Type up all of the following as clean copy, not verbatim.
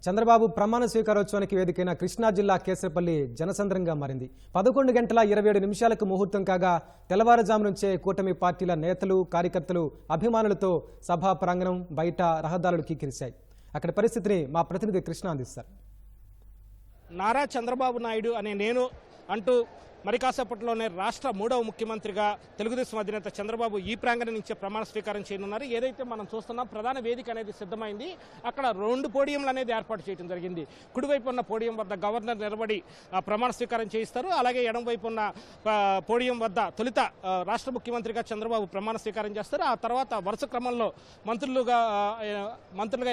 చంద్రబాబు ప్రమాణ స్వీకారోత్సవానికి వేదికైన కృష్ణా జిల్లా కేసరపల్లి జనసంద్రంగా మారింది. 11 గంటల 27 నిమిషాలకు ముహూర్తం కాగా తెల్లవారుజాము నుంచే కూటమి పార్టీల నేతలు, కార్యకర్తలు, అభిమానులతో సభా ప్రాంగణం బయట రహదారులు కిక్కిరిశాయి. అక్కడ పరిస్థితిని మా ప్రతినిధి కృష్ణ అందిస్తారు. నారా చంద్రబాబు నాయుడు అనే నేను అంటూ మరి కాసేపట్లోనే రాష్ట్ర 3వ ముఖ్యమంత్రిగా తెలుగుదేశం అధినేత చంద్రబాబు ఈ ప్రాంగణం నుంచే ప్రమాణ స్వీకారం చేయనున్నారు. ఏదైతే మనం చూస్తున్నాం ప్రధాన వేదిక అనేది సిద్ధమైంది. అక్కడ 2 పోడియంలు అనేది ఏర్పాటు చేయడం జరిగింది. కుడివైపు ఉన్న పోడియం వద్ద గవర్నర్ నిలబడి ప్రమాణ స్వీకారం చేయిస్తారు. అలాగే ఎడమవైపు ఉన్న పోడియం వద్ద తొలుత రాష్ట్ర ముఖ్యమంత్రిగా చంద్రబాబు ప్రమాణ స్వీకారం చేస్తారు. ఆ తర్వాత వరుస క్రమంలో మంత్రులుగా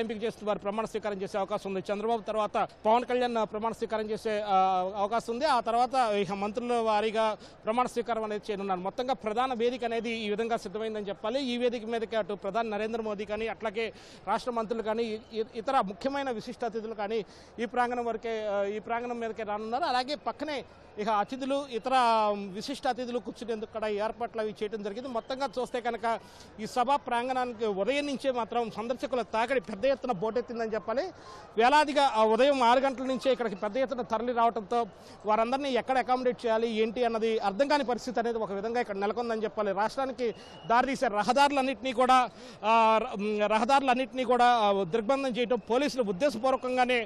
ఎంపిక చేస్తున్న వారు ప్రమాణ స్వీకారం చేసే అవకాశం ఉంది. చంద్రబాబు తర్వాత పవన్ కళ్యాణ్ ప్రమాణ స్వీకారం చేసే అవకాశం ఉంది. ఆ తర్వాత ఇక మంత్రులు వారీగా ప్రమాణ స్వీకారం అనేది చేయనున్నారు. మొత్తంగా ప్రధాన వేదిక అనేది ఈ విధంగా సిద్ధమైందని చెప్పాలి. ఈ వేదిక మీదకి అటు ప్రధాని నరేంద్ర మోదీ కానీ, అట్లాగే రాష్ట్ర మంత్రులు కానీ, ఇతర ముఖ్యమైన విశిష్ట అతిథులు కానీ ఈ ప్రాంగణం మీదకే రానున్నారు. అలాగే పక్కనే ఇక అతిథులు, ఇతర విశిష్ట అతిథులు కూర్చునేందుకు కూడా ఏర్పాట్లు అవి చేయడం జరిగింది. మొత్తంగా చూస్తే కనుక ఈ సభా ప్రాంగణానికి ఉదయం నుంచే మాత్రం సందర్శకుల తాకిడి పెద్ద ఎత్తున బోటెత్తిందని చెప్పాలి. వేలాదిగా ఉదయం 6 గంటల నుంచే ఇక్కడికి పెద్ద ఎత్తున తరలి రావడంతో వారందరినీ ఎక్కడ అకామిడేట్ చేయాలి ఏంటి అన్నది అర్థం కాని పరిస్థితి అనేది ఒక విధంగా ఇక్కడ నెలకొందని చెప్పాలి. రాష్ట్రానికి దారితీసే రహదారులన్నింటినీ కూడా దిగ్బంధం చేయడం, పోలీసులు ఉద్దేశపూర్వకంగానే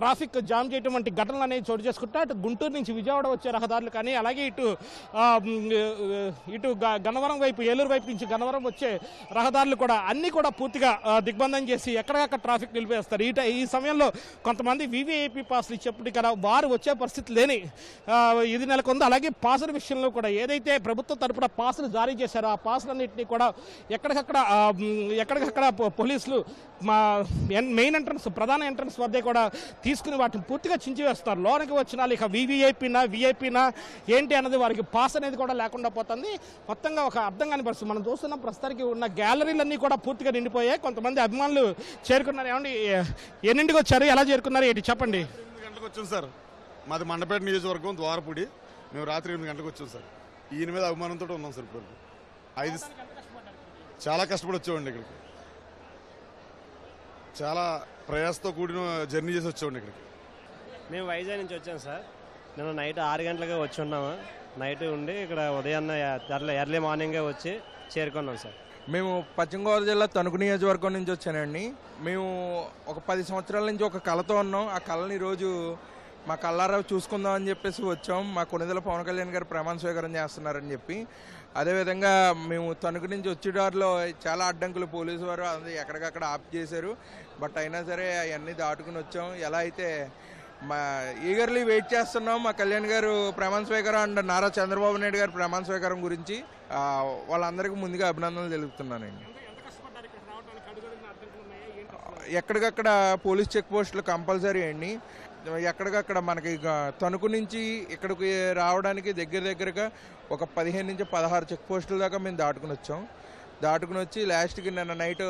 ట్రాఫిక్ జామ్ చేయడం వంటి ఘటనలు అనేవి చోటు చేసుకుంటా అటు గుంటూరు నుంచి విజయవాడ వచ్చే రహదారులు కానీ, అలాగే ఇటు గన్నవరం వైపు, ఏలూరు వైపు నుంచి గన్నవరం వచ్చే రహదారులు కూడా అన్ని కూడా పూర్తిగా దిగ్బంధం చేసి ఎక్కడికక్కడ ట్రాఫిక్ నిలిపేస్తారు. ఈ సమయంలో కొంతమంది వివిఐపి పాసులు ఇచ్చేప్పటికీ కదా వారు వచ్చే పరిస్థితి లేని ఇది నెలకొంది. అలాగే పాసుల విషయంలో కూడా ఏదైతే ప్రభుత్వం తరపున పాసులు జారీ చేశారో ఆ పాసులన్నింటినీ కూడా ఎక్కడికక్కడ పోలీసులు మెయిన్ ఎంట్రన్స్, ప్రధాన ఎంట్రన్స్ వద్దే కూడా తీసుకుని వాటిని పూర్తిగా చించివేస్తారు. లోనికి వచ్చిన ఇక విఐపీనా ఏంటి అన్నది వారికి పాస్ అనేది కూడా లేకుండా పోతుంది. మొత్తంగా ఒక అర్థం కాని పరిస్థితి. మనం చూస్తున్నాం ప్రస్తుతానికి ఉన్న గ్యాలరీలన్నీ కూడా పూర్తిగా నిండిపోయాయి. కొంతమంది అభిమానులు చేరుకున్నారు. ఏమండి, ఎన్నింటికి వచ్చారు, ఎలా చేరుకున్నారు ఏంటి చెప్పండి. 8 గంటలకు వచ్చాం సార్. మాది మండపేట నియోజకవర్గం ద్వారపూడి. మేము రాత్రి 8 గంటలకు వచ్చాం సార్. ఈయన మీద అభిమానంతో ఉన్నాం సార్. ఇప్పుడు చాలా కష్టపడి వచ్చామండి. ఇక్కడికి చాలా ప్రయాసంతో కూడిన జర్నీ చేసి వచ్చామండి. ఇక్కడికి మేము వైజాగ్ నుంచి వచ్చాం సార్. నేను నైట్ 6 గంటలకు వచ్చి ఉన్నాము. నైట్ ఉండి ఇక్కడ ఉదయాన్నే ఎర్లీ మార్నింగే వచ్చి చేరుకున్నాం సార్. మేము పశ్చిమ గోదావరి జిల్లా తణుకు నియోజకవర్గం నుంచి వచ్చానండి. మేము ఒక 10 సంవత్సరాల నుంచి ఒక కళతో ఉన్నాం. ఆ కళని ఈరోజు మా కళ్ళారా చూసుకుందాం అని చెప్పేసి వచ్చాం. మా కొనిదెల పవన్ కళ్యాణ్ గారు ప్రమాణ స్వీకారం చేస్తున్నారని చెప్పి. అదేవిధంగా మేము తణుకు నుంచి వచ్చేదారిలో చాలా అడ్డంకులు పోలీసు వారు అది ఎక్కడికక్కడ ఆప్ చేశారు. బట్ అయినా సరే అవన్నీ దాటుకుని వచ్చాం. ఎలా అయితే మా ఈగర్లీ వెయిట్ చేస్తున్నాం మా కళ్యాణ్ గారు ప్రమాణ స్వీకారం అండ్ నారా చంద్రబాబు నాయుడు గారు ప్రమాణ స్వీకారం గురించి. వాళ్ళందరికీ ముందుగా అభినందనలు తెలుపుతున్నానండి. ఎక్కడికక్కడ పోలీస్ చెక్ పోస్టులు కంపల్సరీ అండి. ఎక్కడికక్కడ మనకి తణుకు నుంచి ఇక్కడికి రావడానికి దగ్గరగా ఒక 15 నుంచి 16 చెక్ పోస్టుల దాకా మేము దాటుకుని వచ్చి లాస్ట్కి నిన్న నైట్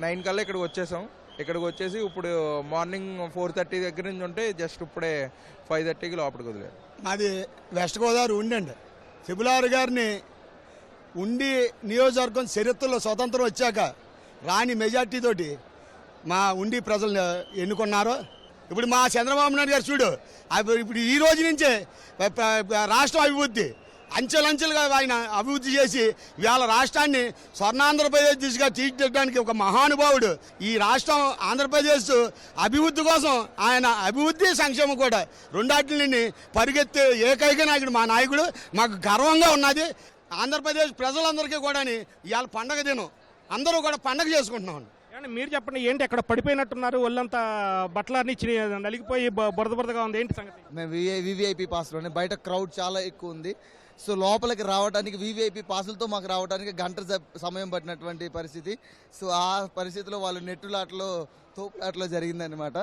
9 కల్లా ఇక్కడికి వచ్చేసాం. ఇక్కడికి వచ్చేసి ఇప్పుడు మార్నింగ్ 4:30 దగ్గర నుంచి ఉంటే జస్ట్ ఇప్పుడే 5:30కి లోపలికి వదిలేదు. మాది వెస్ట్ గోదావరి ఉండండి. శిబులారు గారిని ఉండి నియోజకవర్గం చరిత్రలో స్వతంత్రం వచ్చాక రాని మెజార్టీ తోటి మా ఉండి ప్రజలు ఎన్నుకున్నారు. ఇప్పుడు మా చంద్రబాబు నాయుడు గారు చూడు, ఇప్పుడు ఈ రోజు నుంచే రాష్ట్రం అభివృద్ధి అంచెలంచెలుగా ఆయన అభివృద్ధి చేసి ఇవాళ రాష్ట్రాన్ని స్వర్ణాంధ్రప్రదేశ్ దిశగా తీర్చిదిద్దడానికి ఒక మహానుభావుడు. ఈ రాష్ట్రం ఆంధ్రప్రదేశ్ అభివృద్ధి కోసం ఆయన అభివృద్ధి సంక్షేమం కూడా రెండాటిని పరిగెత్తే ఏకైక నాయకుడు మా నాయకుడు. మాకు గర్వంగా ఉన్నది. ఆంధ్రప్రదేశ్ ప్రజలందరికీ కూడా ఇవాళ పండగ దినం, అందరూ కూడా పండగ చేసుకుంటున్నాం. మీరు చెప్పండి, ఏంటి అక్కడ పడిపోయినట్టున్నారు, ఒళ్ళంతా బట్టలన్నీ నలిగిపోయి బురదగా ఉంది, ఏంటి సంగతి? మేము వివిఐపి పాస్లోనే బయట క్రౌడ్ చాలా ఎక్కువ ఉంది. సో లోపలికి రావడానికి వివిఐపి పాసులతో మాకు రావడానికి గంట సమయం పట్టినటువంటి పరిస్థితి. సో ఆ పరిస్థితిలో వాళ్ళు నెట్టులాటలో తోపులాటలో జరిగిందనమాట.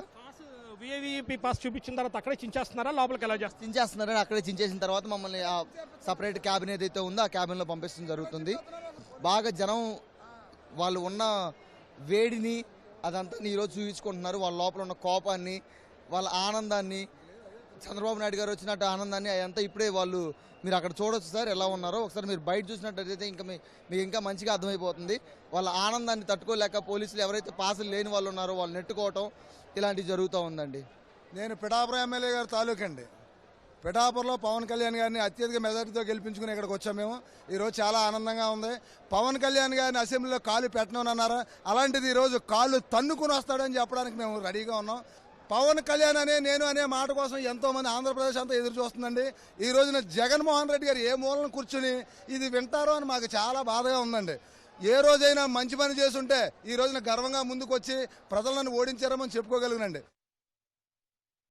విఐపి పాస్ చూపించిన తర్వాత అక్కడే చించేస్తున్నారా, లోపలికి ఎలా చేస్తారు? చించేస్తున్నారని అక్కడే చించేసిన తర్వాత మమ్మల్ని ఆ సపరేట్ క్యాబిన్ ఏదైతే ఉందో ఆ క్యాబిన్లో పంపించడం జరుగుతుంది. బాగా జనం వాళ్ళు ఉన్న వేడిని అదంతా ఈరోజు చూపించుకుంటున్నారు. వాళ్ళ లోపల ఉన్న కోపాన్ని, వాళ్ళ ఆనందాన్ని చంద్రబాబు నాయుడు గారు వచ్చినట్టు ఆనందాన్ని అదంతా ఇప్పుడే వాళ్ళు మీరు అక్కడ చూడొచ్చు సార్ ఎలా ఉన్నారో. ఒకసారి మీరు బయట చూసినట్టయితే ఇంకా మీకు ఇంకా మంచిగా అర్థమైపోతుంది. వాళ్ళ ఆనందాన్ని తట్టుకోలేక పోలీసులు ఎవరైతే పాసులు లేని వాళ్ళు ఉన్నారో వాళ్ళు నెట్టుకోవటం ఇలాంటివి జరుగుతూ ఉందండి. నేను పిఠాపురం ఎమ్మెల్యే గారి తాలూకండి. పిఠాపురంలో పవన్ కళ్యాణ్ గారిని అత్యధిక మెజార్టీతో గెలిపించుకుని ఇక్కడికి వచ్చాము మేము. ఈరోజు చాలా ఆనందంగా ఉంది. పవన్ కళ్యాణ్ గారిని అసెంబ్లీలో కాలు పెట్టనని అన్నారు, అలాంటిది ఈరోజు కాళ్ళు తన్నుకుని వస్తాడని చెప్పడానికి మేము రెడీగా ఉన్నాం. పవన్ కళ్యాణ్ నేను అనే మాట కోసం ఎంతోమంది ఆంధ్రప్రదేశ్ అంతా ఎదురు చూస్తుందండి. ఈ రోజున జగన్మోహన్ రెడ్డి గారు ఏ మూలను కూర్చుని ఇది వింటారో అని మాకు చాలా బాధగా ఉందండి. ఏ రోజైనా మంచి పని చేసుంటే ఈ రోజున గర్వంగా ముందుకు వచ్చి ప్రజలను ఓడించారని చెప్పుకోగలిగినండి.